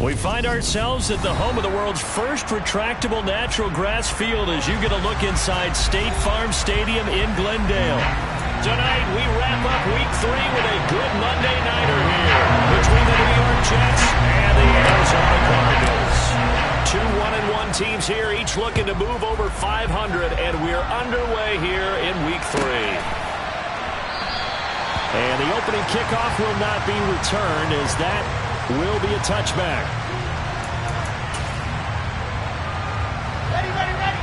We find ourselves at the home of the world's first retractable natural grass field as you get a look inside State Farm Stadium in Glendale. Tonight, we wrap up Week 3 with a good Monday nighter here between the New York Jets and the Arizona Cardinals. Two 1-1 teams here, each looking to move over 500, and we're underway here in Week 3. And the opening kickoff will not be returned as that will be a touchback. Ready, ready, ready.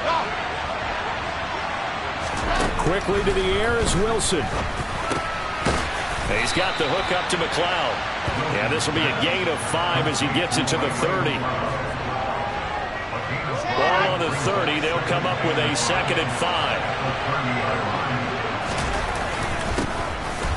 Go. Quickly to the air is Wilson. He's got the hook up to McLeod. Yeah, this will be a gain of 5 as he gets it to the 30. Ball on the 30. They'll come up with a 2nd and 5.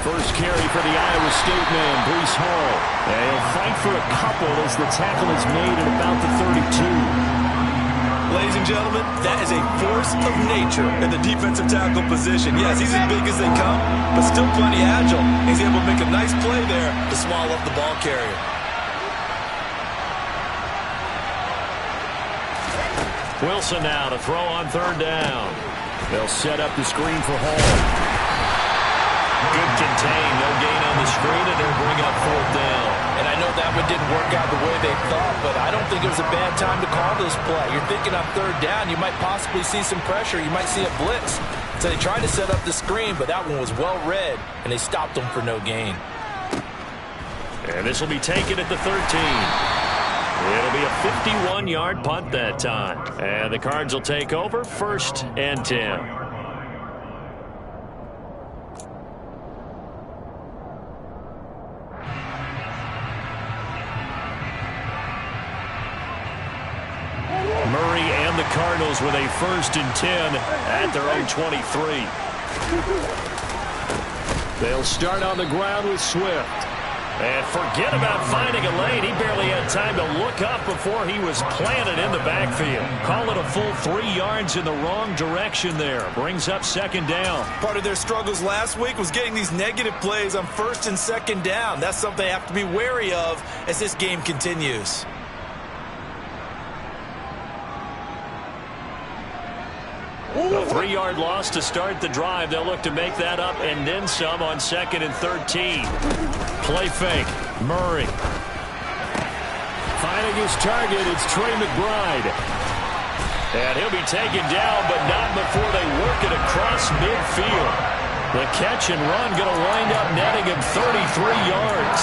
First carry for the Iowa State man, Breece Hall. And he'll fight for a couple as the tackle is made at about the 32. Ladies and gentlemen, that is a force of nature in the defensive tackle position. Yes, he's as big as they come, but still plenty agile. He's able to make a nice play there to swallow up the ball carrier. Wilson now to throw on 3rd down. They'll set up the screen for Hall. Good contain, no gain on the screen, and they'll bring up 4th down. And I know that one didn't work out the way they thought, but I don't think it was a bad time to call this play. You're thinking on 3rd down, you might possibly see some pressure. You might see a blitz. So they tried to set up the screen, but that one was well read, and they stopped them for no gain. And this will be taken at the 13. It'll be a 51-yard punt that time. And the Cards will take over 1st and 10. Murray and the Cardinals with a 1st and 10 at their own 23. They'll start on the ground with Swift. And forget about finding a lane. He barely had time to look up before he was planted in the backfield. Call it a full 3 yards in the wrong direction there. Brings up 2nd down. Part of their struggles last week was getting these negative plays on 1st and 2nd down. That's something they have to be wary of as this game continues. A 3-yard loss to start the drive. They'll look to make that up and then some on 2nd and 13. Play fake. Murray. Finding his target, it's Trey McBride. And he'll be taken down, but not before they work it across midfield. The catch and run going to wind up netting him 33 yards.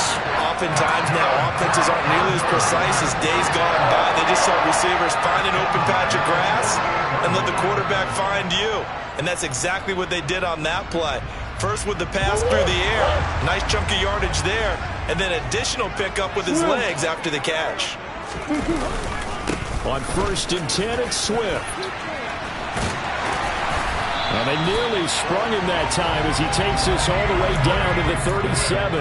Oftentimes now, offenses aren't nearly as precise as days gone by. They just saw receivers find an open patch of grass and let the quarterback find you. And that's exactly what they did on that play. First with the pass through the air. Nice chunk of yardage there. And then additional pickup with his legs after the catch. On 1st and 10, it's Swift. And they nearly sprung him that time as he takes this all the way down to the 37.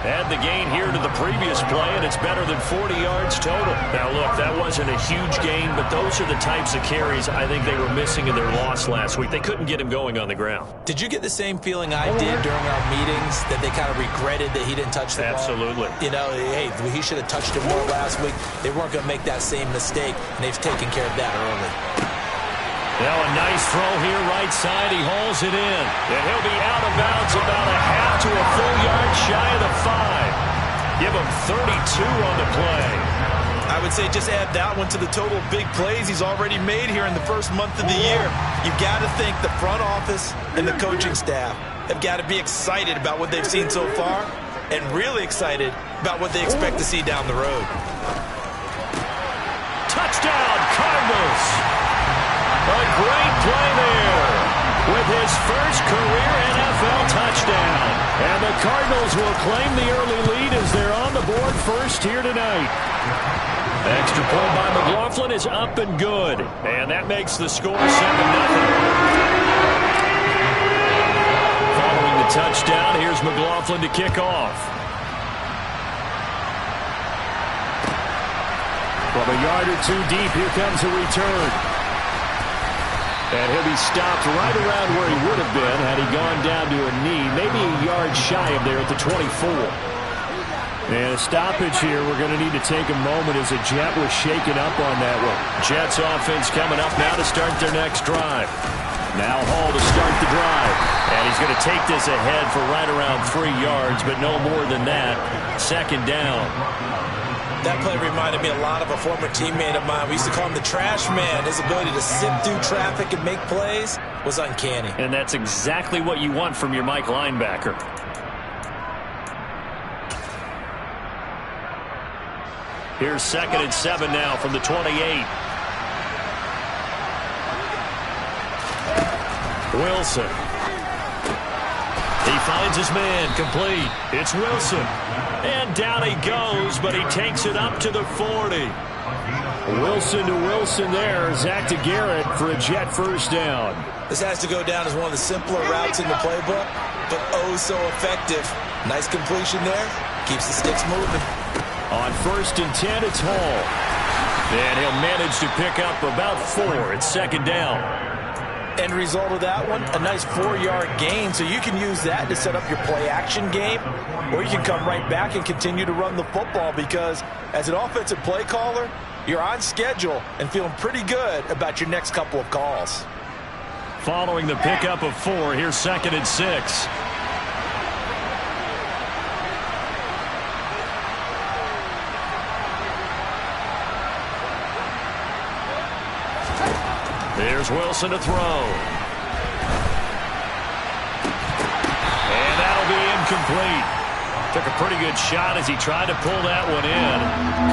Add the gain here to the previous play, and it's better than 40 yards total. Now, look, that wasn't a huge gain, but those are the types of carries I think they were missing in their loss last week. They couldn't get him going on the ground. Did you get the same feeling I did during our meetings, that they kind of regretted that he didn't touch the ball? Absolutely. You know, hey, he should have touched it more last week. They weren't going to make that same mistake, and they've taken care of that early. Now a nice throw here right side. He hauls it in. And he'll be out of bounds about a half to a full yard shy of the 5. Give him 32 on the play. I would say just add that one to the total big plays he's already made here in the first month of the year. You've got to think the front office and the coaching staff have got to be excited about what they've seen so far and really excited about what they expect to see down the road. Touchdown, Cardinals! A great play there with his first career NFL touchdown. And the Cardinals will claim the early lead as they're on the board first here tonight. Extra point by McLaughlin is up and good. And that makes the score 7-0. Following the touchdown, here's McLaughlin to kick off. From a yard or two deep, here comes a return. And he'll be stopped right around where he would have been had he gone down to a knee, maybe a yard shy of there at the 24. And a stoppage here. We're going to need to take a moment as the Jet was shaken up on that one. Jets offense coming up now to start their next drive. Now Hall to start the drive. And he's going to take this ahead for right around 3 yards, but no more than that. Second down. That play reminded me a lot of a former teammate of mine. We used to call him the trash man. His ability to sift through traffic and make plays was uncanny. And that's exactly what you want from your Mike linebacker. Here's 2nd and 7 now from the 28. Wilson. He finds his man, complete. It's Wilson. And down he goes, but he takes it up to the 40. Wilson to Wilson there. Zach to Garrett for a Jet first down. This has to go down as one of the simpler routes in the playbook, but oh so effective. Nice completion there. Keeps the sticks moving. On 1st and 10, it's Hall. And he'll manage to pick up about 4. It's 2nd down. End result of that one, a nice 4-yard gain, so you can use that to set up your play-action game, or you can come right back and continue to run the football because as an offensive play caller, you're on schedule and feeling pretty good about your next couple of calls. Following the pickup of 4, here's 2nd and 6. There's Wilson to throw. And that'll be incomplete. Took a pretty good shot as he tried to pull that one in.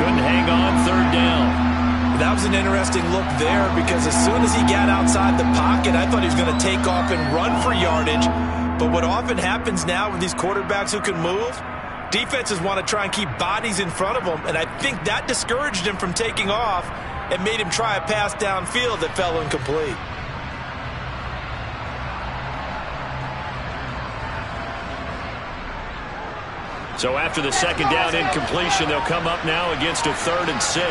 Couldn't hang on, 3rd down. That was an interesting look there because as soon as he got outside the pocket, I thought he was going to take off and run for yardage. But what often happens now with these quarterbacks who can move, defenses want to try and keep bodies in front of them, and I think that discouraged him from taking off and made him try a pass downfield that fell incomplete. So after the 2nd down incompletion, they'll come up now against a 3rd and 6.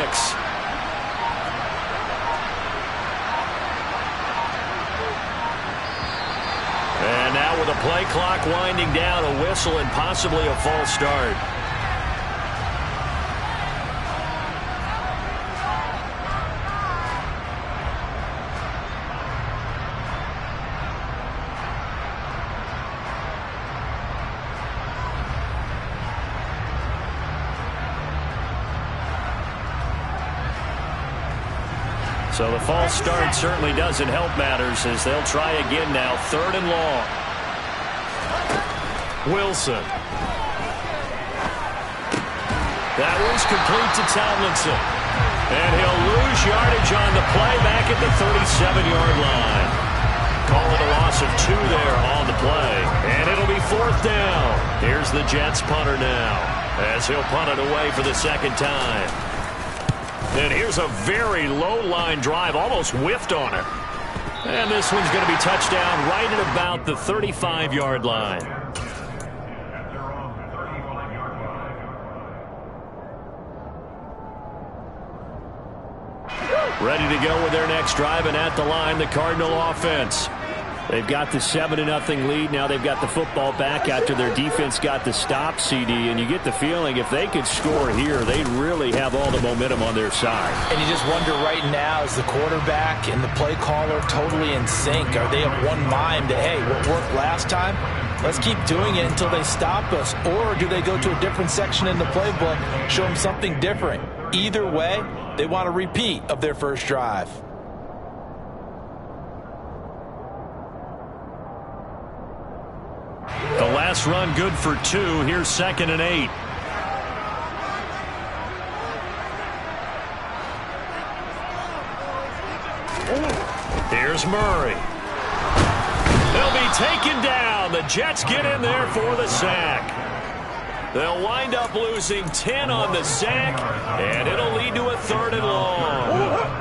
And now with the play clock winding down, a whistle and possibly a false start. So the false start certainly doesn't help matters as they'll try again now. 3rd and long. Wilson. That one's complete to Tomlinson. And he'll lose yardage on the play back at the 37-yard line. Call it a loss of 2 there on the play. And it'll be 4th down. Here's the Jets punter now as he'll punt it away for the 2nd time. And here's a very low-line drive, almost whiffed on it. And this one's going to be touchdown right at about the 35-yard line. Ready to go with their next drive, and at the line, the Cardinal offense. They've got the 7-0 lead. Now they've got the football back after their defense got the stop, CD. And you get the feeling if they could score here, they'd really have all the momentum on their side. And you just wonder right now, is the quarterback and the play caller totally in sync? Are they of one mind that, hey, what worked last time, let's keep doing it until they stop us? Or do they go to a different section in the playbook, show them something different? Either way, they want a repeat of their first drive. The last run good for 2. Here's 2nd and 8. Here's Murray. They'll be taken down. The Jets get in there for the sack. They'll wind up losing 10 on the sack, and it'll lead to a 3rd and long.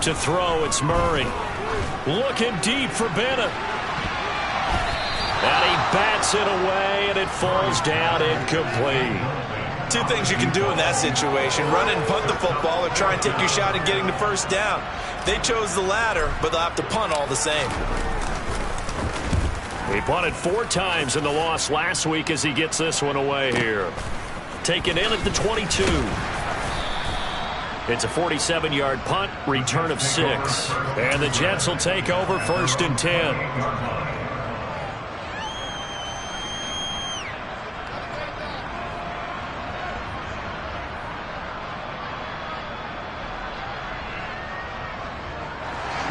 To throw, it's Murray. Looking deep for Bennett. And he bats it away, and it falls down incomplete. Two things you can do in that situation: run and punt the football, or try and take your shot at getting the first down. They chose the latter, but they'll have to punt all the same. He punted 4 times in the loss last week as he gets this one away here. Taken in at the 22. It's a 47-yard punt, return of 6. And the Jets will take over 1st and 10.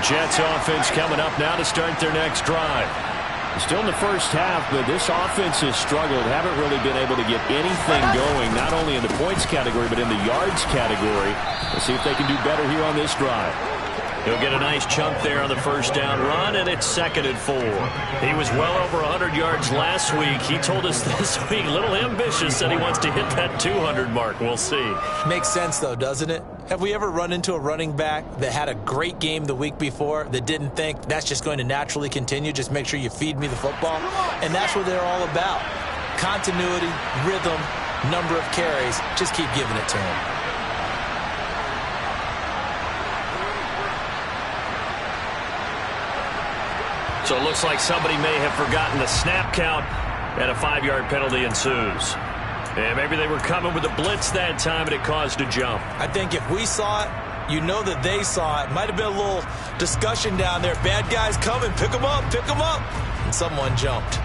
Jets offense coming up now to start their next drive. Still in the first half, but this offense has struggled. Haven't really been able to get anything going, not only in the points category, but in the yards category. Let's see if they can do better here on this drive. He'll get a nice chunk there on the first down run, and it's 2nd and 4. He was well over 100 yards last week. He told us this week, a little ambitious, said he wants to hit that 200 mark. We'll see. Makes sense, though, doesn't it? Have we ever run into a running back that had a great game the week before that didn't think that's just going to naturally continue? Just make sure you feed me the football. And that's what they're all about. Continuity, rhythm, number of carries. Just keep giving it to him. So it looks like somebody may have forgotten the snap count, and a 5-yard penalty ensues. And maybe they were coming with a blitz that time, and it caused a jump. I think if we saw it, you know that they saw it. Might have been a little discussion down there. Bad guys coming. Pick them up. Pick them up. And someone jumped.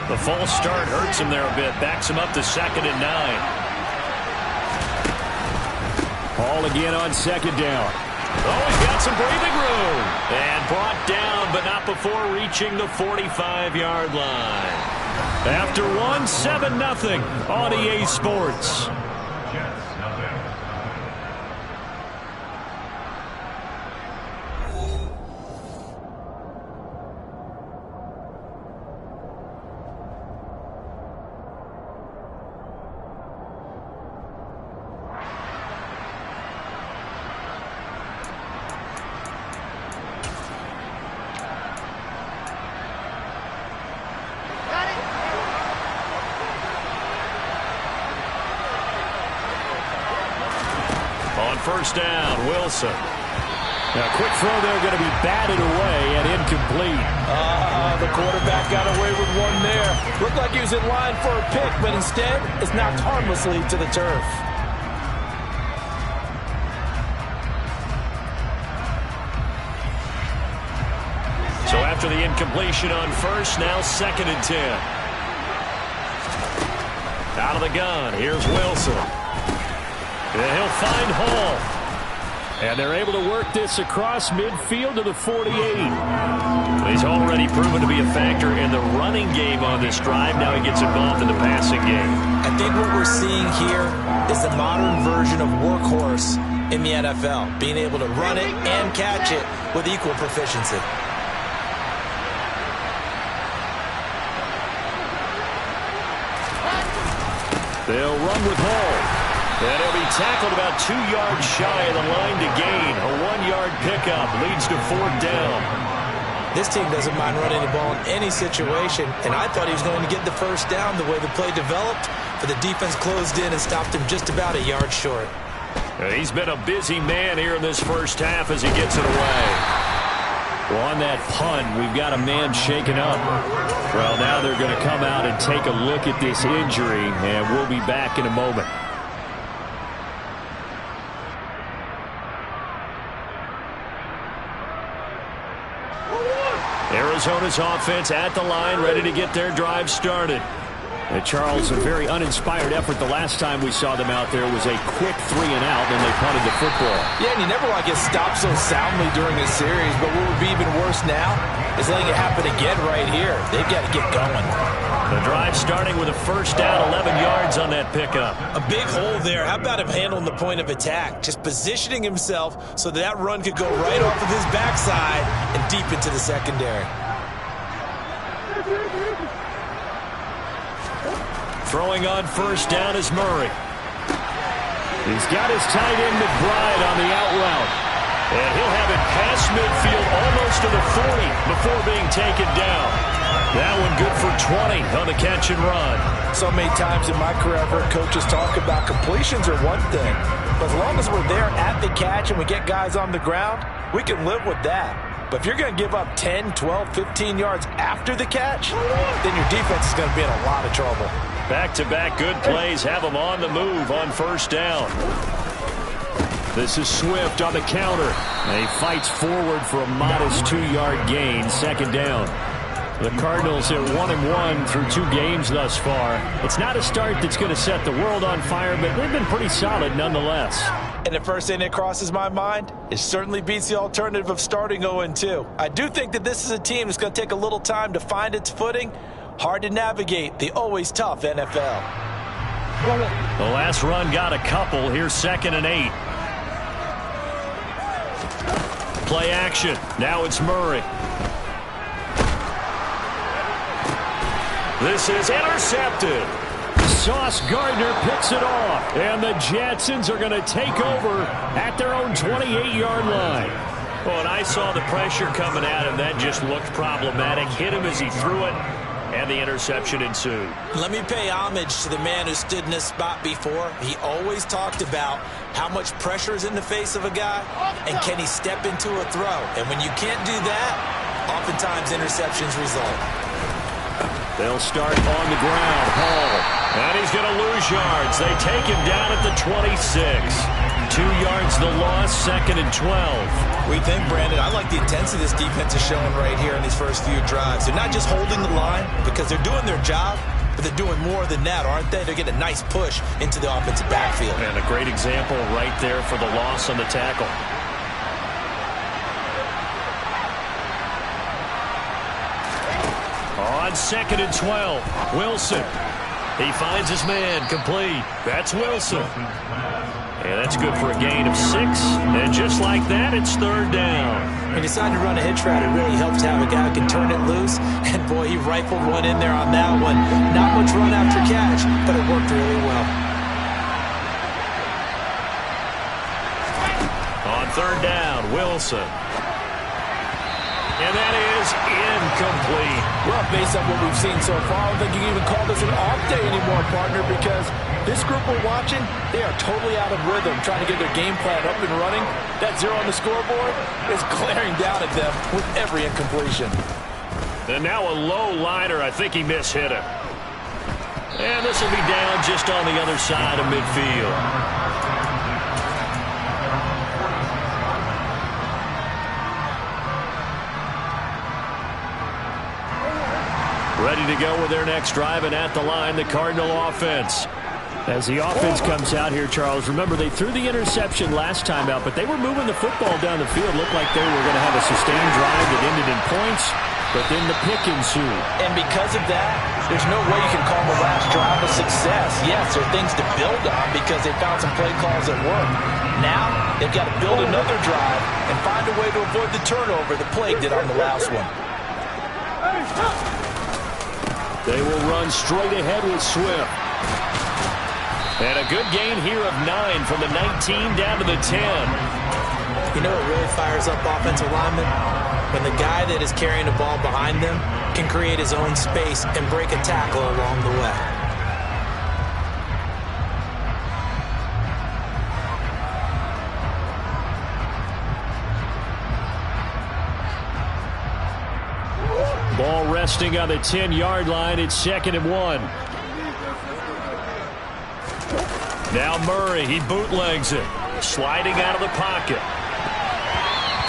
The false start hurts him there a bit. Backs him up to 2nd and 9. Ball again on 2nd down. Oh, he's got some breathing room. And brought down, but not before reaching the 45-yard line. After one, 7-0 on EA Sports. First down, Wilson. Now, quick throw there, going to be batted away and incomplete. The quarterback got away with one there. Looked like he was in line for a pick, but instead, it's knocked harmlessly to the turf. So after the incompletion on first, now 2nd and 10. Out of the gun, here's Wilson. And he'll find Hall. And they're able to work this across midfield to the 48. He's already proven to be a factor in the running game on this drive. Now he gets involved in the passing game. I think what we're seeing here is the modern version of workhorse in the NFL. Being able to run it and catch it with equal proficiency. They'll run with Hall. And he'll be tackled about 2 yards shy of the line to gain. A 1-yard pickup leads to 4th down. This team doesn't mind running the ball in any situation, and I thought he was going to get the first down the way the play developed, but the defense closed in and stopped him just about a yard short. He's been a busy man here in this first half as he gets it away. Well, on that punt, we've got a man shaken up. Well, now they're going to come out and take a look at this injury, and we'll be back in a moment. Arizona's offense at the line, ready to get their drive started. And Charles, a very uninspired effort. The last time we saw them out there was a quick 3-and-out, and they punted the football. Yeah, and you never want to get stopped so soundly during a series, but what would be even worse now is letting it happen again right here. They've got to get going. The drive starting with a first down, 11 yards on that pickup. A big hole there. How about him handling the point of attack? Just positioning himself so that run could go right off of his backside and deep into the secondary. Throwing on first down is Murray. He's got his tight end McBride on the out route. And he'll have it past midfield almost to the 40 before being taken down. That one good for 20 on the catch and run. So many times in my career I've heard coaches talk about completions are one thing. But as long as we're there at the catch and we get guys on the ground, we can live with that. But if you're going to give up 10, 12, 15 yards after the catch, then your defense is going to be in a lot of trouble. Back-to-back good plays have them on the move on first down. This is Swift on the counter. And he fights forward for a modest 2-yard gain, second down. The Cardinals are 1-1 through 2 games thus far. It's not a start that's going to set the world on fire, but they've been pretty solid nonetheless. And the first thing that crosses my mind, it certainly beats the alternative of starting 0-2. I do think that this is a team that's going to take a little time to find its footing. Hard to navigate the always tough NFL. The last run got a couple. Here's 2nd and 8. Play action. Now it's Murray. This is intercepted. Sauce Gardner picks it off. And the Jetsons are going to take over at their own 28-yard line. Well, and I saw the pressure coming at him. That just looked problematic. Hit him as he threw it. And the interception ensued. Let me pay homage to the man who stood in this spot before. He always talked about how much pressure is in the face of a guy and can he step into a throw. And when you can't do that, oftentimes interceptions result. They'll start on the ground. Hall. And he's going to lose yards. They take him down at the 26. 2 yards the loss, 2nd and 12. We think, Brandon, I like the intensity this defense is showing right here in these first few drives. They're not just holding the line because they're doing their job, but they're doing more than that, aren't they? They're getting a nice push into the offensive backfield. And a great example right there for the loss on the tackle. On 2nd and 12, Wilson. He finds his man, complete. That's Wilson. And that's good for a gain of 6. And just like that, it's 3rd down. When you decide to run a hitch route, it really helps to have a guy who can turn it loose. And, boy, he rifled one in there on that one. Not much run after catch, but it worked really well. On 3rd down, Wilson. And that is incomplete. Well, based on what we've seen so far, I don't think you can even call this an off day anymore, partner, because this group we're watching, they are totally out of rhythm, trying to get their game plan up and running. That 0 on the scoreboard is glaring down at them with every incompletion. And now a low liner. I think he mishit it. And this will be down just on the other side of midfield. Ready to go with their next drive, and at the line, the Cardinal offense. As the offense comes out here, Charles, remember they threw the interception last time out, but they were moving the football down the field. Looked like they were going to have a sustained drive that ended in points, but then the pick ensued. And because of that, there's no way you can call the last drive a success. Yes, there are things to build on because they found some play calls that work. Now, they've got to build another drive and find a way to avoid the turnover that plagued it on the last one. They will run straight ahead with Swift. And a good gain here of 9 from the 19 down to the 10. You know what really fires up offensive linemen? When the guy that is carrying the ball behind them can create his own space and break a tackle along the way. Ball resting on the 10-yard line. It's 2nd and 1. Now Murray, he bootlegs it. Sliding out of the pocket.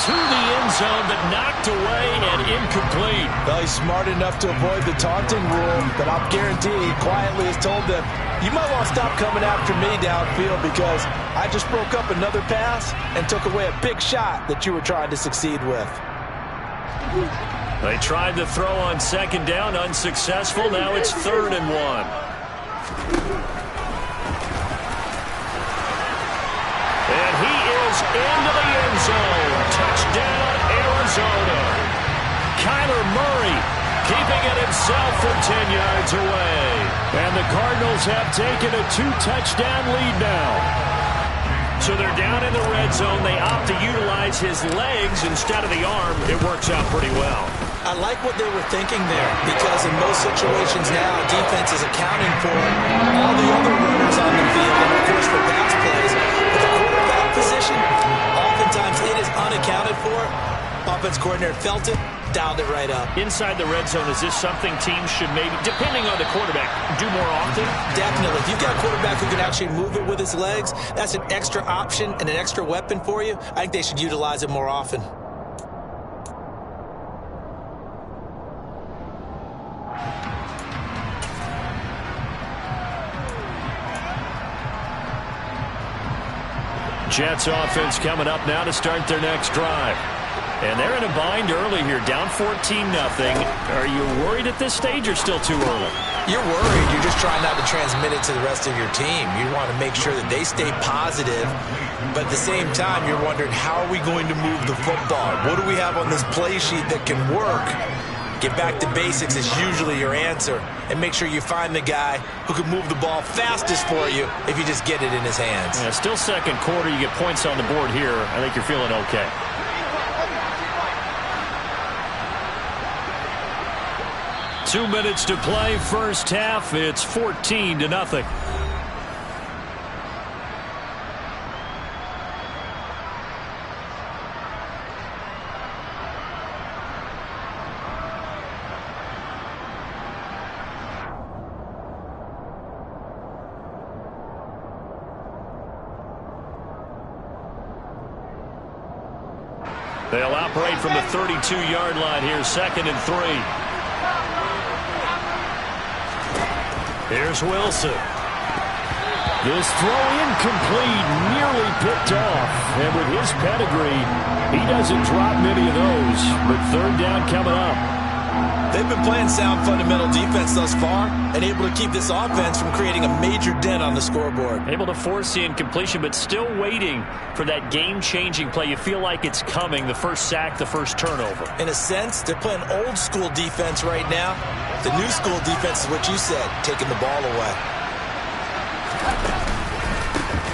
to the end zone, but knocked away and incomplete. Well, he's smart enough to avoid the taunting rule, but I'll guarantee he quietly has told them, you might want to stop coming after me downfield because I just broke up another pass and took away a big shot that you were trying to succeed with. They tried to throw on second down, unsuccessful. Now it's 3rd and 1. And he is into the end zone. Touchdown, Arizona. Kyler Murray keeping it himself from 10 yards away. And the Cardinals have taken a 2-touchdown lead now. So they're down in the red zone. They opt to utilize his legs instead of the arm. It works out pretty well. I like what they were thinking there because in most situations now, defense is accounting for all the other runners on the field and, of course, for pass plays. But the quarterback position, oftentimes it is unaccounted for. Offense coordinator felt it, dialed it right up. Inside the red zone, is this something teams should maybe, depending on the quarterback, do more often? Definitely. If you've got a quarterback who can actually move it with his legs, that's an extra option and an extra weapon for you. I think they should utilize it more often. Jets offense coming up now to start their next drive. And they're in a bind early here, down 14-0. Are you worried at this stage or still too early? You're worried. You're just trying not to transmit it to the rest of your team. You want to make sure that they stay positive, but at the same time, you're wondering, how are we going to move the football? What do we have on this play sheet that can work? Get back to basics is usually your answer, and make sure you find the guy who can move the ball fastest for you if you just get it in his hands. Yeah, still second quarter. You get points on the board here. I think you're feeling okay. Two minutes to play, first half. It's 14-0. They'll operate from the 32-yard line here, 2nd and 3. Here's Wilson. This throw incomplete, nearly picked off. And with his pedigree, he doesn't drop many of those. But 3rd down coming up. They've been playing sound fundamental defense thus far and able to keep this offense from creating a major dent on the scoreboard. Able to force the incompletion, but still waiting for that game-changing play. You feel like it's coming, the first sack, the first turnover. In a sense, they're playing old-school defense right now. The new-school defense is what you said, taking the ball away.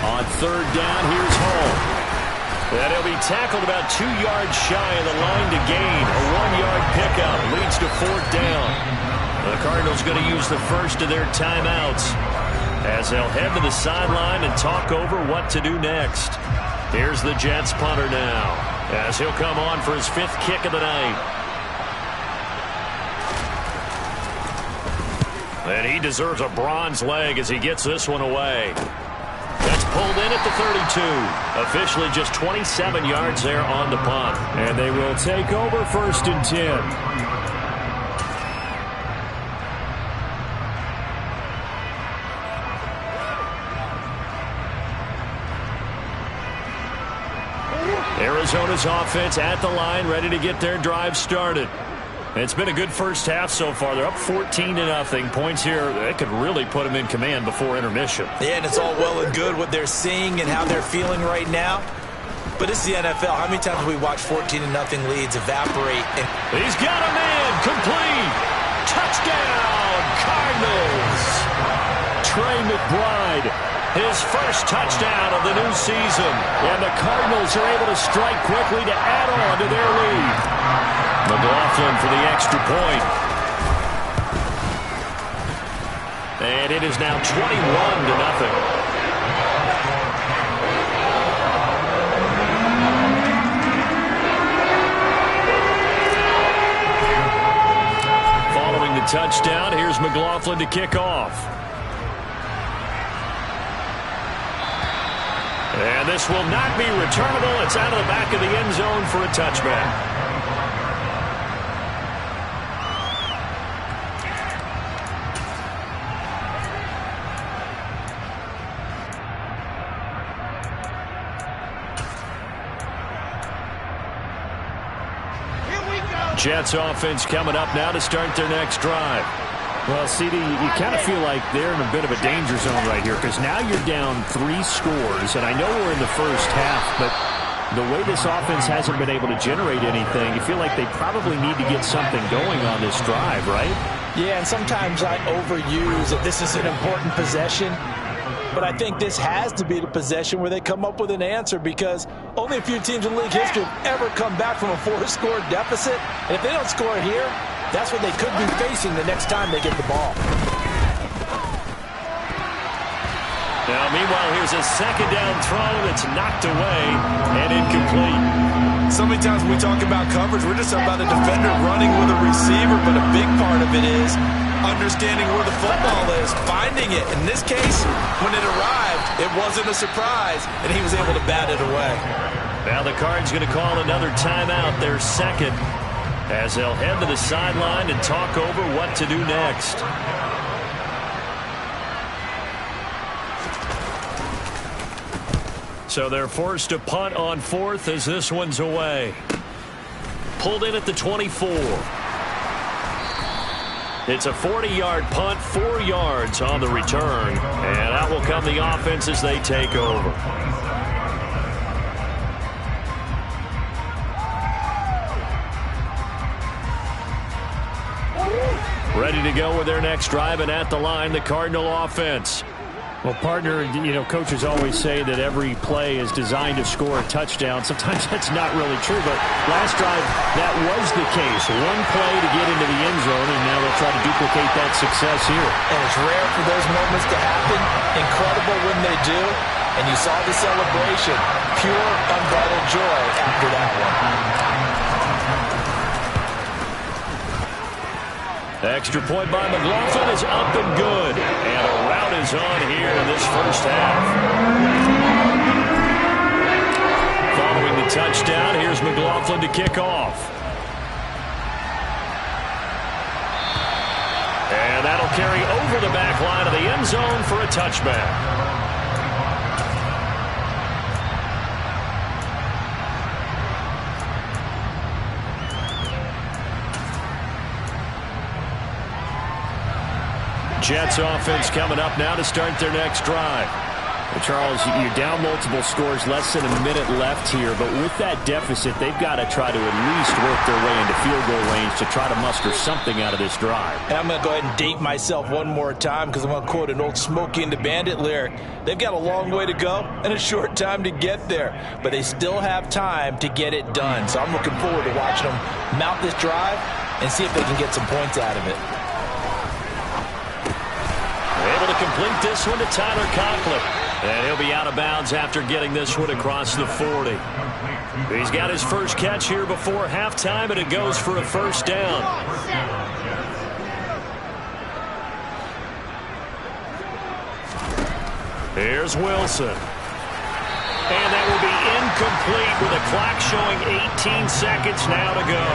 On 3rd down, here's Hall. And he'll be tackled about 2 yards shy of the line to gain. A 1-yard pickup leads to 4th down. The Cardinals going to use the first of their timeouts as they'll head to the sideline and talk over what to do next. Here's the Jets punter now as he'll come on for his 5th kick of the night. And he deserves a bronze leg as he gets this one away. That's pulled in at the 32. Officially just 27 yards there on the punt. And they will take over 1st and 10. Arizona's offense at the line, ready to get their drive started. It's been a good first half so far. They're up 14-0. Points here, that could really put them in command before intermission. Yeah, and it's all well and good what they're seeing and how they're feeling right now. But it's the NFL. How many times have we watched 14-0 leads evaporate? And he's got a man. Complete. Touchdown, Cardinals. Trey McBride, his first touchdown of the new season. And the Cardinals are able to strike quickly to add on to their lead. McLaughlin for the extra point. And it is now 21-0. Following the touchdown, here's McLaughlin to kick off. And this will not be returnable. It's out of the back of the end zone for a touchback. Jets offense coming up now to start their next drive. Well, CD, you kind of feel like they're in a bit of a danger zone right here because now you're down 3 scores, and I know we're in the first half, but the way this offense hasn't been able to generate anything, you feel like they probably need to get something going on this drive, right? Yeah, and sometimes I overuse that this is an important possession. But I think this has to be the possession where they come up with an answer because only a few teams in league history have ever come back from a 4-score deficit. And if they don't score here, that's what they could be facing the next time they get the ball. Now, meanwhile, here's a second down throw that's knocked away and incomplete. So many times when we talk about coverage, we're just talking about a defender running with a receiver, but a big part of it is understanding where the football is, finding it. In this case, when it arrived, it wasn't a surprise, and he was able to bat it away. Now the Cards going to call another timeout, their second, as they'll head to the sideline and talk over what to do next. So they're forced to punt on 4th as this one's away. Pulled in at the 24. It's a 40-yard punt, 4 yards on the return. And out will come the offense as they take over. Ready to go with their next drive, and at the line, the Cardinal offense. Well, partner, you know, coaches always say that every play is designed to score a touchdown. Sometimes that's not really true, but last drive, that was the case. One play to get into the end zone, and now they'll try to duplicate that success here. And it's rare for those moments to happen. Incredible when they do. And you saw the celebration. Pure, unbridled joy after that one. Extra point by McLaughlin is up and good. And a rout is on here in this first half. Following the touchdown, here's McLaughlin to kick off. And that'll carry over the back line of the end zone for a touchback. Jets offense coming up now to start their next drive. Well, Charles, you're down multiple scores, less than a minute left here, but with that deficit, they've got to try to at least work their way into field goal range to try to muster something out of this drive. And I'm going to go ahead and date myself one more time because I'm going to quote an old Smokey and the Bandit lyric. They've got a long way to go and a short time to get there, but they still have time to get it done. So I'm looking forward to watching them mount this drive and see if they can get some points out of it. Able to complete this one to Tyler Conklin. And he'll be out of bounds after getting this one across the 40. He's got his first catch here before halftime, and it goes for a first down. Here's Wilson. And that will be incomplete with a clock showing 18 seconds now to go.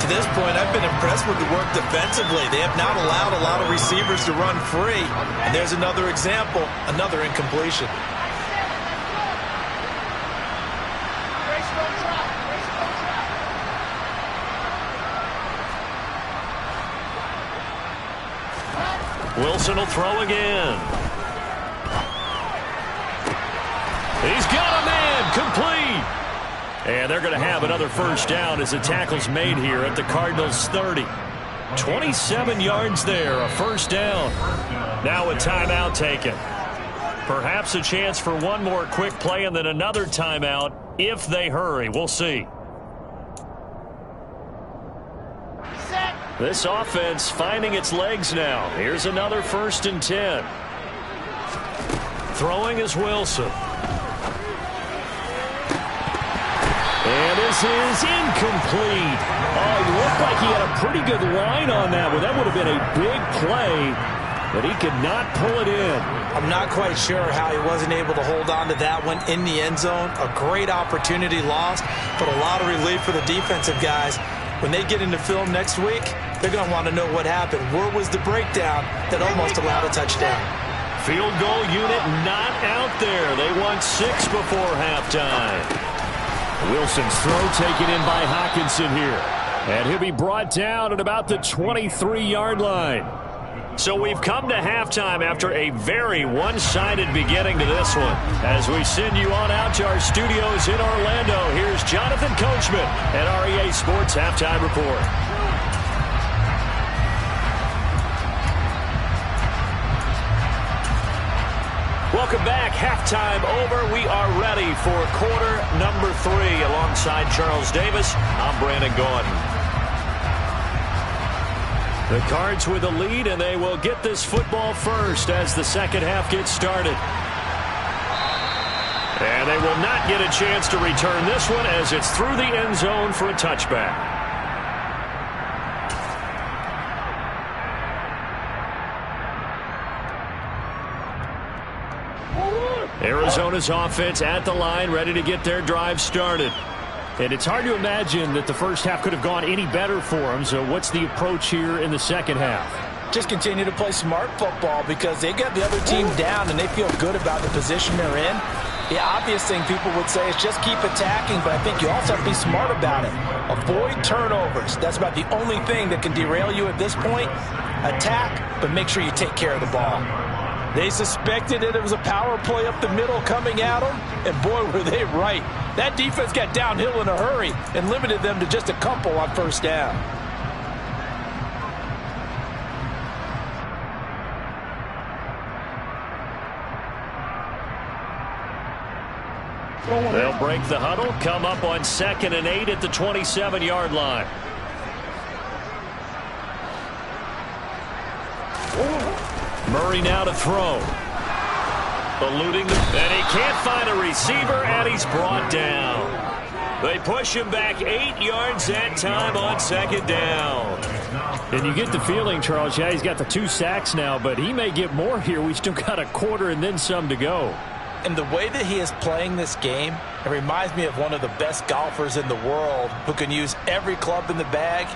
To this point, I've been impressed with the work defensively. They have not allowed a lot of receivers to run free. And there's another example, another incompletion. Wilson will throw again. He's got a man, complete. And they're going to have another first down as the tackle's made here at the Cardinals' 30. 27 yards there, a first down. Now a timeout taken. Perhaps a chance for one more quick play and then another timeout if they hurry. We'll see. This offense finding its legs now. Here's another 1st and 10. Throwing is Wilson. And this is incomplete. Oh, he looked like he had a pretty good line on that one. That would have been a big play. but he could not pull it in. I'm not quite sure how he wasn't able to hold on to that one in the end zone. A great opportunity lost, but a lot of relief for the defensive guys. When they get into film next week, they're going to want to know what happened. Where was the breakdown that almost allowed a touchdown? Field goal unit not out there. They won 6 before halftime. Wilson's throw taken in by Hockenson here. And he'll be brought down at about the 23-yard line. So we've come to halftime after a very one-sided beginning to this one. As we send you on out to our studios in Orlando, here's Jonathan Coachman at REA Sports Halftime Report. Welcome back. Halftime over. We are ready for quarter number 3. Alongside Charles Davis, I'm Brandon Gordon. The Cards with a lead, and they will get this football first as the second half gets started. And they will not get a chance to return this one as it's through the end zone for a touchback. Arizona's offense at the line, ready to get their drive started. And it's hard to imagine that the first half could have gone any better for them. So what's the approach here in the second half? Just continue to play smart football because they got the other team down and they feel good about the position they're in. The obvious thing people would say is just keep attacking, but I think you also have to be smart about it. Avoid turnovers. That's about the only thing that can derail you at this point. Attack, but make sure you take care of the ball. They suspected that it was a power play up the middle coming at them, and boy, were they right. That defense got downhill in a hurry and limited them to just a couple on first down. They'll break the huddle, come up on 2nd and 8 at the 27-yard line. Murray now to throw. Eluding and he can't find a receiver, and he's brought down. They push him back 8 yards that time on 2nd down. And you get the feeling, Charles, yeah, he's got the 2 sacks now, but he may get more here. We still got a quarter and then some to go. And the way that he is playing this game, it reminds me of one of the best golfers in the world who can use every club in the bag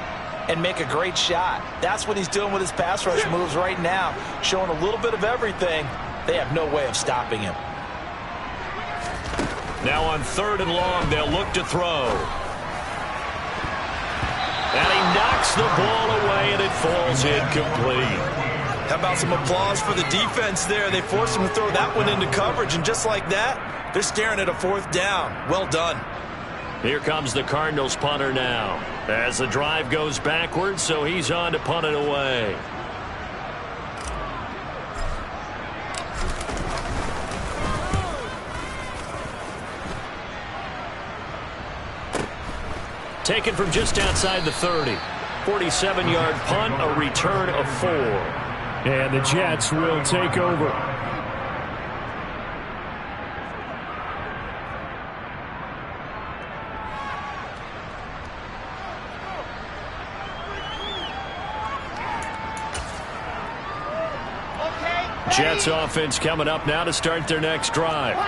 and make a great shot. That's what he's doing with his pass rush moves right now, showing a little bit of everything. They have no way of stopping him. Now on 3rd and long, they'll look to throw. And he knocks the ball away, and it falls incomplete. How about some applause for the defense there? They forced him to throw that one into coverage, and just like that, they're staring at a 4th down. Well done. Here comes the Cardinals punter now as the drive goes backwards, so he's on to punt it away. Taken from just outside the 30. 47-yard punt, a return of 4. And the Jets will take over. Jets offense coming up now to start their next drive.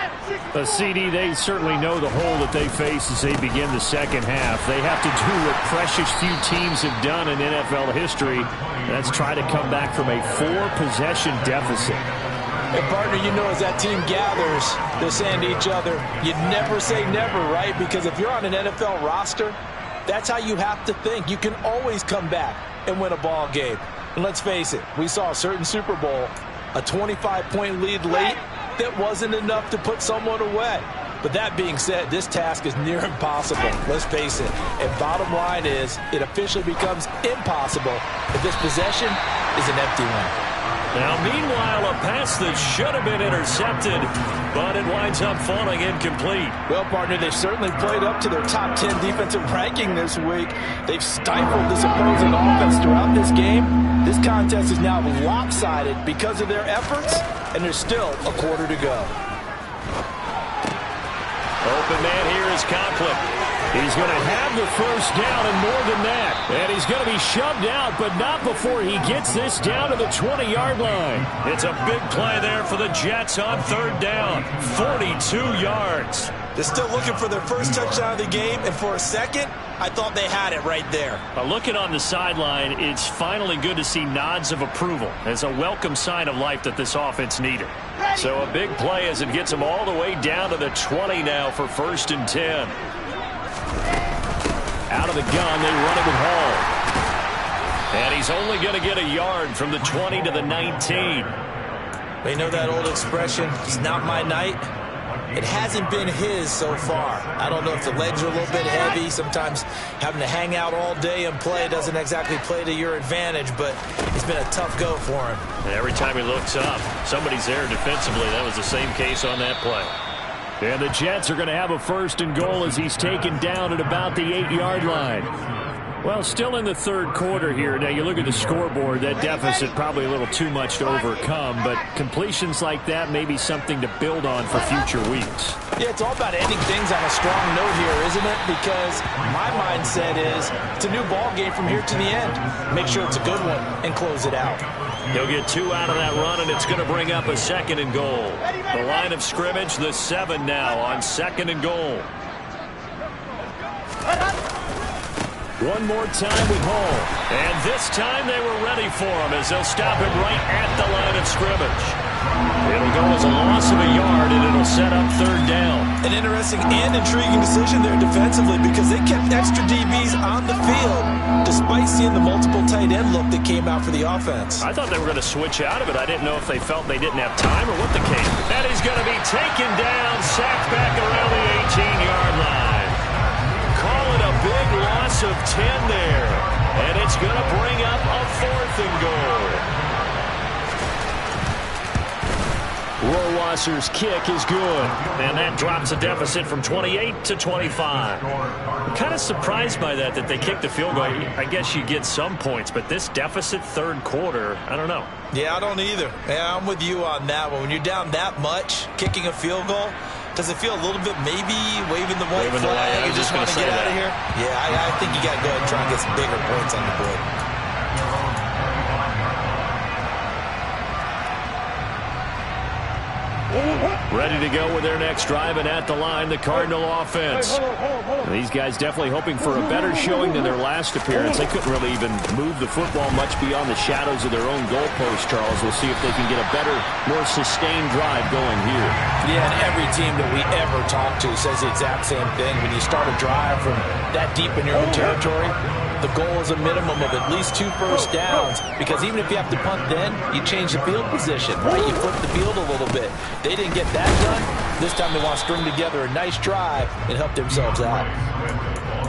CD, they certainly know the hole that they face as they begin the second half. They have to do what precious few teams have done in NFL history. That's try to come back from a 4-possession deficit. And partner, you know, as that team gathers, they're saying to each other, you never say never, right? Because if you're on an NFL roster, that's how you have to think. You can always come back and win a ball game. And let's face it, we saw a certain Super Bowl, a 25-point lead late that wasn't enough to put someone away. But that being said, this task is near impossible. Let's face it. And bottom line is, it officially becomes impossible if this possession is an empty one. Now, meanwhile, a pass that should have been intercepted, but it winds up falling incomplete. Well, partner, they've certainly played up to their top 10 defensive ranking this week. They've stifled this opposing offense throughout this game. This contest is now lopsided because of their efforts, and there's still a quarter to go. Open man here is Conklin. He's going to have the first down and more than that. And he's going to be shoved out, but not before he gets this down to the 20-yard line. It's a big play there for the Jets on third down. 42 yards. They're still looking for their first touchdown of the game, and for a second, I thought they had it right there. Looking on the sideline, it's finally good to see nods of approval. It's a welcome sign of life that this offense needed. So a big play as it gets them all the way down to the 20 now for 1st and 10. Out of the gun, they run it with Hall. And he's only going to get a yard from the 20 to the 19. They know that old expression, it's not my night. It hasn't been his so far. I don't know if the legs are a little bit heavy. Sometimes having to hang out all day and play doesn't exactly play to your advantage, but it's been a tough go for him. And every time he looks up, somebody's there defensively. That was the same case on that play. And the Jets are going to have a 1st and goal as he's taken down at about the 8-yard line. Well, still in the third quarter here. Now, you look at the scoreboard, that deficit probably a little too much to overcome, but completions like that may be something to build on for future weeks. Yeah, it's all about ending things on a strong note here, isn't it? Because my mindset is it's a new ball game from here to the end. Make sure it's a good one and close it out. He'll get 2 out of that run, and it's going to bring up a 2nd and goal. The line of scrimmage, the 7 now on 2nd and goal. One more time with Hall. And this time they were ready for him as they'll stop him right at the line of scrimmage. It'll go as a loss of a yard, and it'll set up 3rd down. An interesting and intriguing decision there defensively because they kept extra DBs on the field despite seeing the multiple tight end look that came out for the offense. I thought they were going to switch out of it. I didn't know if they felt they didn't have time or what the case. And he's going to be taken down, sacked back around the 18-yard line. Call it a big loss of 10 there. And it's going to bring up a 4th and goal. Rohrwasser's kick is good. And that drops a deficit from 28 to 25. I'm kind of surprised by that they kicked the field goal. I guess you get some points, but this deficit third quarter, I don't know. Yeah, I don't either. Yeah, I'm with you on that one. When you're down that much, kicking a field goal, does it feel a little bit maybe waving the white flag and just want to get out of here? Yeah, I think you got to go ahead and try and get some bigger points on the board. Ready to go with their next drive, and at the line, the Cardinal offense. These guys definitely hoping for a better showing than their last appearance. They couldn't really even move the football much beyond the shadows of their own goalpost, Charles. We'll see if they can get a better, more sustained drive going here. Yeah, and every team that we ever talk to says the exact same thing. When you start a drive from that deep in your own territory, the goal is a minimum of at least 2 first downs, because even if you have to punt then, you change the field position, right? You flip the field a little bit. They didn't get that done. This time they want to string together a nice drive and help themselves out.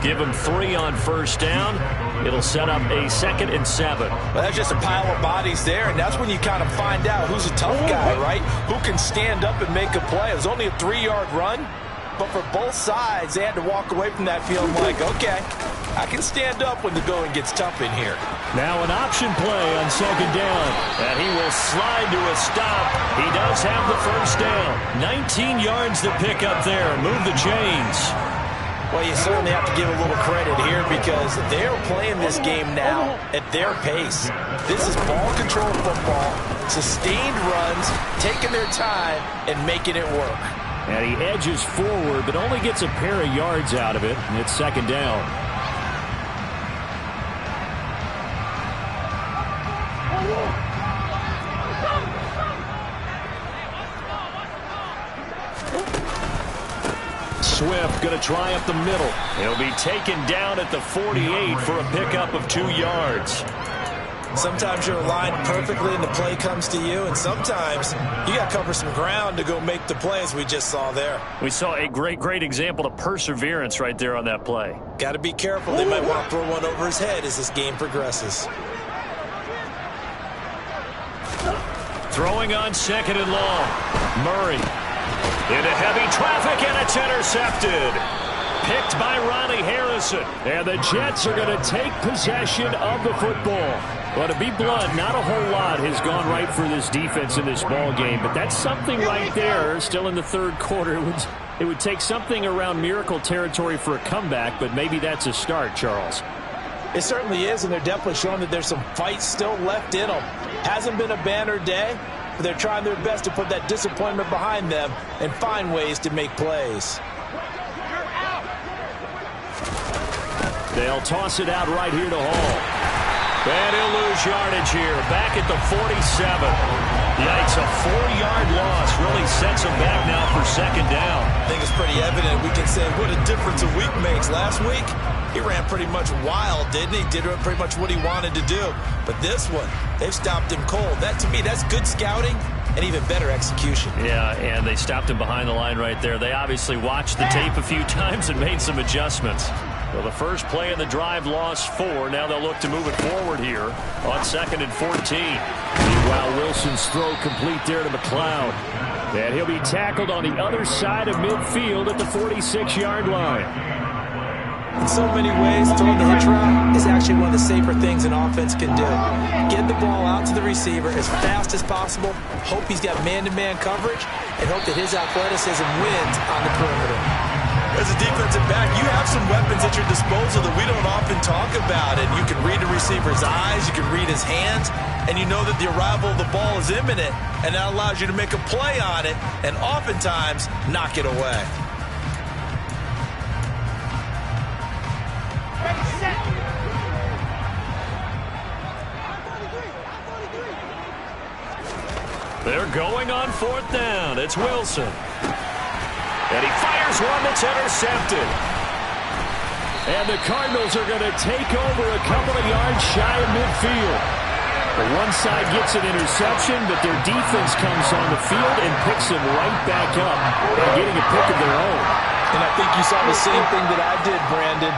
Give them 3 on first down. It'll set up a 2nd and 7. Well, that's just a pile of bodies there, and that's when you kind of find out who's a tough guy, right? Who can stand up and make a play. It was only a 3-yard run, but for both sides, they had to walk away from that field like, okay, I can stand up when the going gets tough in here. Now an option play on 2nd down. And he will slide to a stop. He does have the first down. 19 yards to pick up there. Move the chains. Well, you certainly have to give a little credit here because they're playing this game now at their pace. This is ball control football, sustained runs, taking their time, and making it work. And he edges forward, but only gets a pair of yards out of it, and it's 2nd down. Swift going to try up the middle. He'll be taken down at the 48 for a pickup of 2 yards. Sometimes you're aligned perfectly and the play comes to you, and sometimes you got to cover some ground to go make the play, as we just saw there. We saw a great example of perseverance right there on that play. Got to be careful. They might want to throw one over his head as this game progresses. Throwing on 2nd and long. Murray into heavy traffic, and it's intercepted. Picked by Ronnie Harrison. And the Jets are going to take possession of the football. Well, to be blunt, not a whole lot has gone right for this defense in this ball game, but that's something right there. Still in the third quarter. It would take something around miracle territory for a comeback, but maybe that's a start, Charles. It certainly is, and they're definitely showing that there's some fight still left in them. Hasn't been a banner day, but they're trying their best to put that disappointment behind them and find ways to make plays. They'll toss it out right here to Hall. And he'll lose yardage here. Back at the 47. Yikes, a 4-yard loss really sets him back now for second down. I think it's pretty evident. We can say what a difference a week makes. Last week, he ran pretty much wild, didn't he? Did pretty much what he wanted to do. But this one, they've stopped him cold. That, to me, that's good scouting and even better execution. Yeah, and they stopped him behind the line right there. They obviously watched the tape a few times and made some adjustments. Well, the first play in the drive lost 4. Now they'll look to move it forward here on 2nd and 14. Meanwhile, Wilson's throw complete there to McLeod. And he'll be tackled on the other side of midfield at the 46-yard line. In so many ways, throwing the hitch route is actually one of the safer things an offense can do. Get the ball out to the receiver as fast as possible, hope he's got man-to-man coverage, and hope that his athleticism wins on the perimeter. As a defensive back, you have some weapons at your disposal that we don't often talk about. And you can read the receiver's eyes, you can read his hands, and you know that the arrival of the ball is imminent, and that allows you to make a play on it and oftentimes knock it away. They're going on 4th down. It's Wilson. And he fires one that's intercepted. And the Cardinals are going to take over a couple of yards shy of midfield. The one side gets an interception, but their defense comes on the field and picks them right back up, getting a pick of their own. And I think you saw the same thing that I did, Brandon.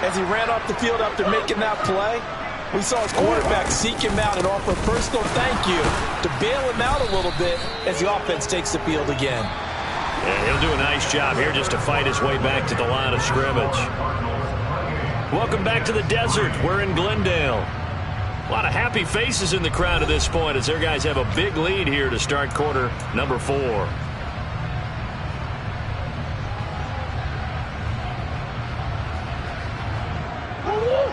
As he ran off the field after making that play, we saw his quarterback seek him out and offer a personal thank you to bail him out a little bit as the offense takes the field again. And he'll do a nice job here just to fight his way back to the line of scrimmage. Welcome back to the desert. We're in Glendale. A lot of happy faces in the crowd at this point as their guys have a big lead here to start quarter number 4.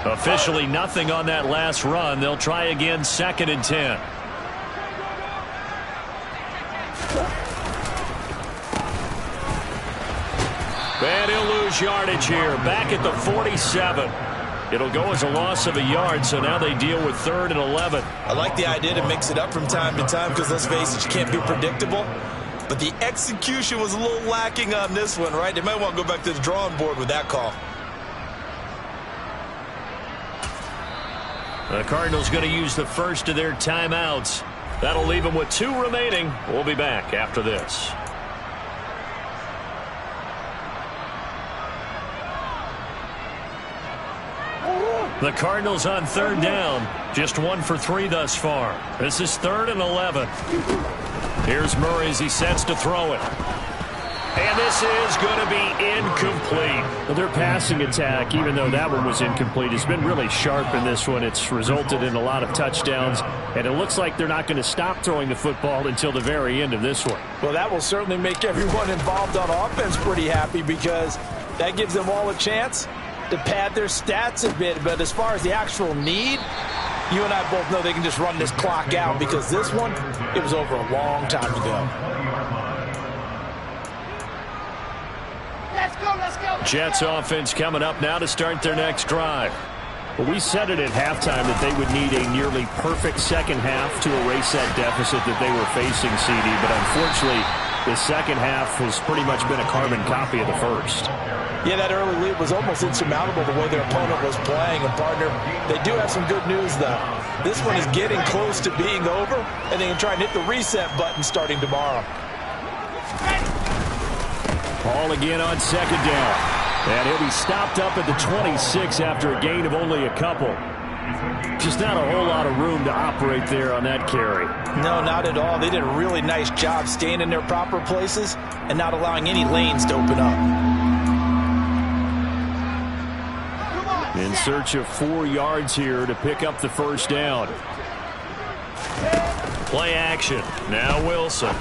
Officially nothing on that last run. They'll try again 2nd and 10. And he'll lose yardage here. Back at the 47. It'll go as a loss of a yard, so now they deal with 3rd and 11. I like the idea to mix it up from time to time because, let's face it, you can't be predictable. But the execution was a little lacking on this one, right? They might want to go back to the drawing board with that call. The Cardinals going to use the first of their timeouts. That'll leave them with 2 remaining. We'll be back after this. The Cardinals on 3rd down. Just 1 for 3 thus far. This is 3rd and 11. Here's Murray as he sets to throw it. And this is going to be incomplete. Well, their passing attack, even though that one was incomplete, has been really sharp in this one. It's resulted in a lot of touchdowns, and it looks like they're not going to stop throwing the football until the very end of this one. Well, that will certainly make everyone involved on offense pretty happy because that gives them all a chance to pad their stats a bit. But as far as the actual need, you and I both know they can just run this clock out because this one, it was over a long time ago. Let's go. Jets offense coming up now to start their next drive. Well, we said it at halftime that they would need a nearly perfect second half to erase that deficit that they were facing, CD. But unfortunately, the second half has pretty much been a carbon copy of the first. Yeah, that early lead was almost insurmountable the way their opponent was playing. And, partner, they do have some good news, though. This one is getting close to being over, and they can try and hit the reset button starting tomorrow. Ball again on 2nd down. And he'll be stopped up at the 26 after a gain of only a couple. Just not a whole lot of room to operate there on that carry. No, not at all. They did a really nice job staying in their proper places and not allowing any lanes to open up. In search of 4 yards here to pick up the first down. Play action. Now Wilson.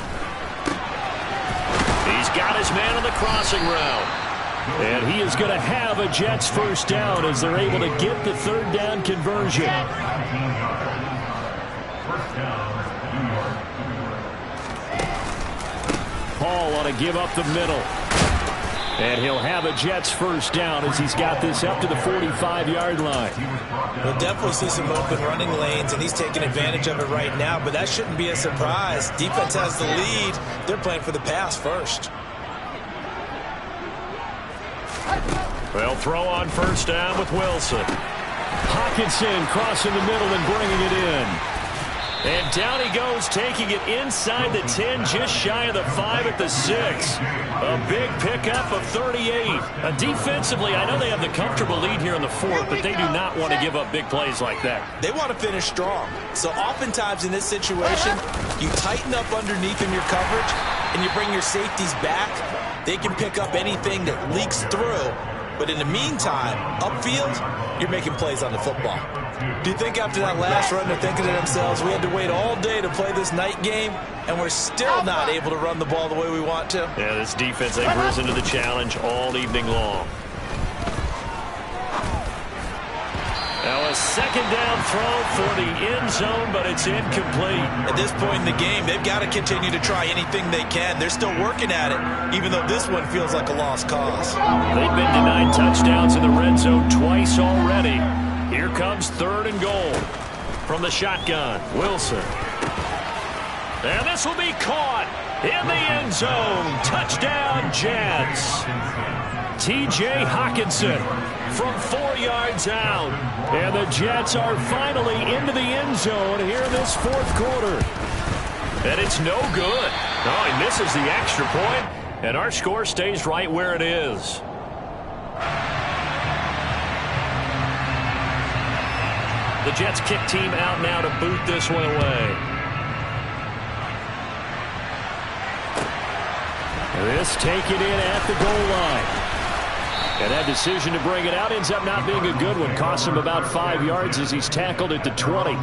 He's He's got his man on the crossing route. And he is going to have a Jets first down as they're able to get the third down conversion. Paul on to give up the middle. And he'll have a Jets first down as he's got this up to the 45-yard line. We'll definitely see some open running lanes, and he's taking advantage of it right now, but that shouldn't be a surprise. Defense has the lead. They're playing for the pass first. They'll throw on first down with Wilson. Hockenson crossing the middle and bringing it in. And down he goes, taking it inside the 10, just shy of the 5 at the 6. A big pickup of 38. Defensively, I know they have the comfortable lead here in the 4th, but they do not want to give up big plays like that. They want to finish strong. So oftentimes in this situation, you tighten up underneath in your coverage, and you bring your safeties back. They can pick up anything that leaks through. But in the meantime, upfield, you're making plays on the football. Do you think after that last run they're thinking to themselves, we had to wait all day to play this night game, and we're still not able to run the ball the way we want to? Yeah, this defense, they've risen to the challenge all evening long. Now a second down throw for the end zone, but it's incomplete. At this point in the game, they've got to continue to try anything they can. They're still working at it, even though this one feels like a lost cause. They've been denied touchdowns in the red zone twice already. Here comes 3rd and goal from the shotgun. Wilson. And this will be caught in the end zone. Touchdown, Jets. T.J. Hockenson from 4 yards out. And the Jets are finally into the end zone here in this 4th quarter. And it's no good. Oh, he misses the extra point, and our score stays right where it is. The Jets kick team out now to boot this one away. This taken in at the goal line. And that decision to bring it out ends up not being a good one. Costs him about 5 yards as he's tackled at the 20.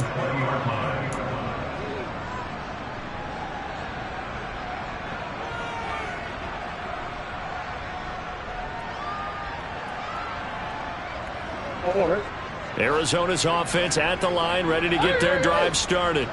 Arizona's offense at the line, ready to get their drive started.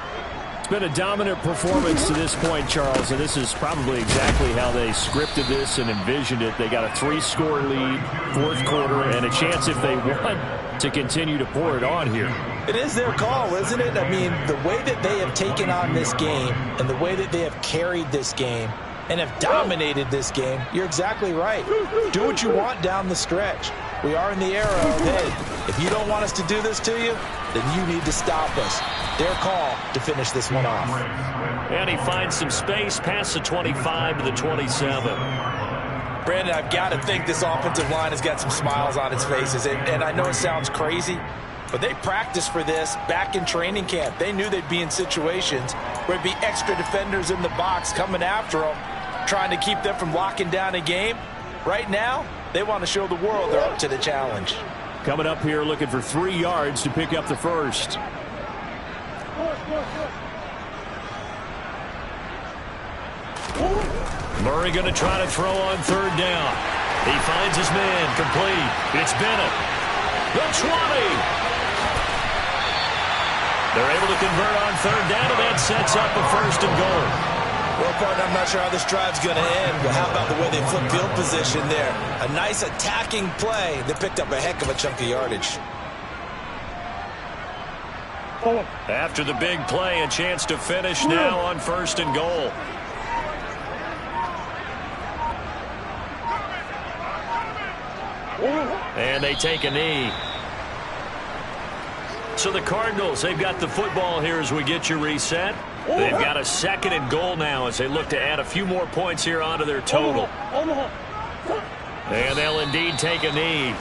It's been a dominant performance to this point, Charles, and this is probably exactly how they scripted this and envisioned it. They got a 3-score lead, 4th quarter, and a chance if they want to continue to pour it on here. It is their call, isn't it? I mean, the way that they have taken on this game and the way that they have carried this game and have dominated this game, you're exactly right. Do what you want down the stretch. We are in the era of, hey, if you don't want us to do this to you, then you need to stop us. Their call to finish this one off. And he finds some space past the 25 to the 27. Brandon, I've got to think this offensive line has got some smiles on its faces. And I know it sounds crazy, but they practiced for this back in training camp. They knew they'd be in situations where there'd be extra defenders in the box coming after them, trying to keep them from locking down a game. Right now, they want to show the world they're up to the challenge. Coming up here looking for 3 yards to pick up the first. Murray going to try to throw on 3rd down. He finds his man complete. It's Bennett. The 20. They're able to convert on 3rd down, and that sets up a 1st and goal. Well, partner, I'm not sure how this drive's going to end, but how about the way they flip field position there? A nice attacking play that picked up a heck of a chunk of yardage. After the big play, a chance to finish now on 1st and goal. And they take a knee. So the Cardinals, they've got the football here as we get you reset. They've got a 2nd and goal now as they look to add a few more points here onto their total. And they'll indeed take a knee.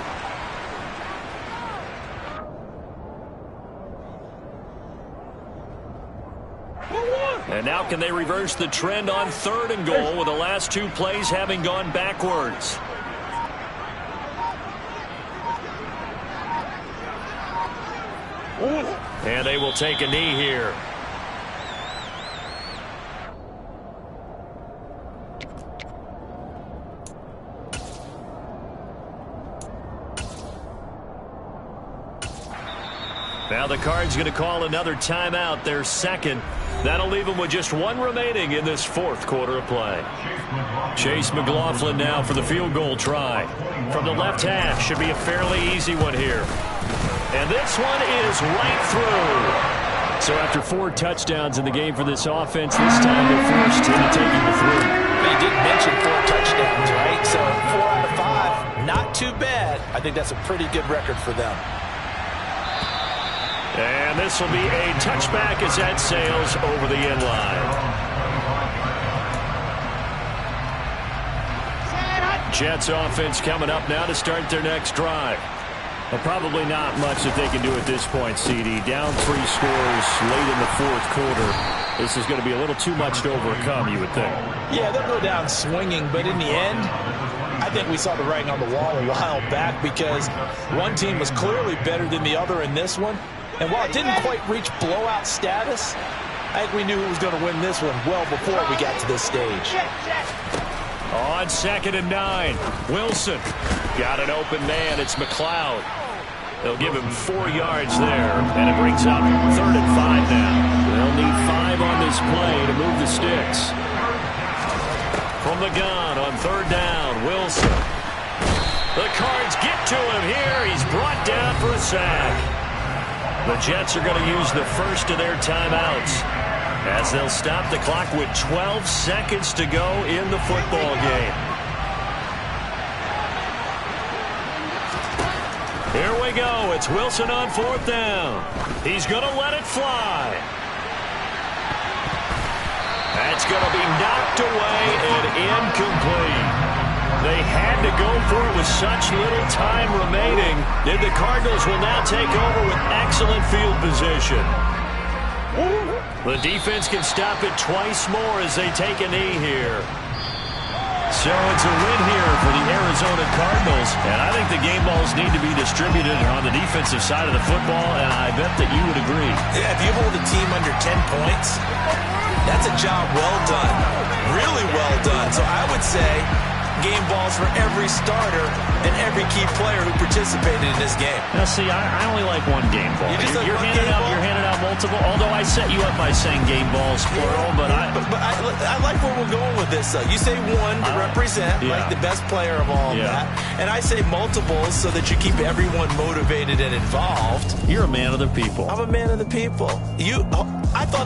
And now can they reverse the trend on 3rd and goal with the last 2 plays having gone backwards? And they will take a knee here. the Cards going to call another timeout, their second. That'll leave them with just one remaining in this fourth quarter of play. Chase McLaughlin now for the field goal try. From the left hash, should be a fairly easy one here. And this one is right through. So after 4 touchdowns in the game for this offense, this time they're forced into taking the 3. You did mention 4 touchdowns, right? So 4 out of 5, not too bad. I think that's a pretty good record for them. And this will be a touchback as that sails over the end line. Jets offense coming up now to start their next drive. Well, probably not much that they can do at this point, CD. Down 3 scores late in the fourth quarter. This is going to be a little too much to overcome, you would think. Yeah, they'll go down swinging, but in the end, I think we saw the writing on the wall a while back because one team was clearly better than the other in this one. And while it didn't quite reach blowout status, I think we knew who was going to win this one well before we got to this stage. On 2nd and 9, Wilson got an open man. It's McLeod. They'll give him 4 yards there, and it brings up 3rd and 5 now. They'll need 5 on this play to move the sticks. From the gun on 3rd down, Wilson. The Cards get to him here. He's brought down for a sack. The Jets are going to use the first of their timeouts as they'll stop the clock with 12 seconds to go in the football game. Here we go. It's Wilson on 4th down. He's going to let it fly. That's going to be knocked away and incomplete. They had to go for it with such little time remaining. And the Cardinals will now take over with excellent field position. The defense can stop it twice more as they take a knee here. So it's a win here for the Arizona Cardinals. And I think the game balls need to be distributed on the defensive side of the football, and I bet that you would agree. Yeah, if you hold a team under 10 points, that's a job well done. Really well done. So I would say game balls for every starter and every key player who participated in this game. Now, see, I only like one game ball. You're handing out multiple, although I set you up by saying game balls, plural, but I like where we're going with this. You say one to represent, like the best player of all of that, and I say multiples so that you keep everyone motivated and involved. You're a man of the people. I'm a man of the people. I thought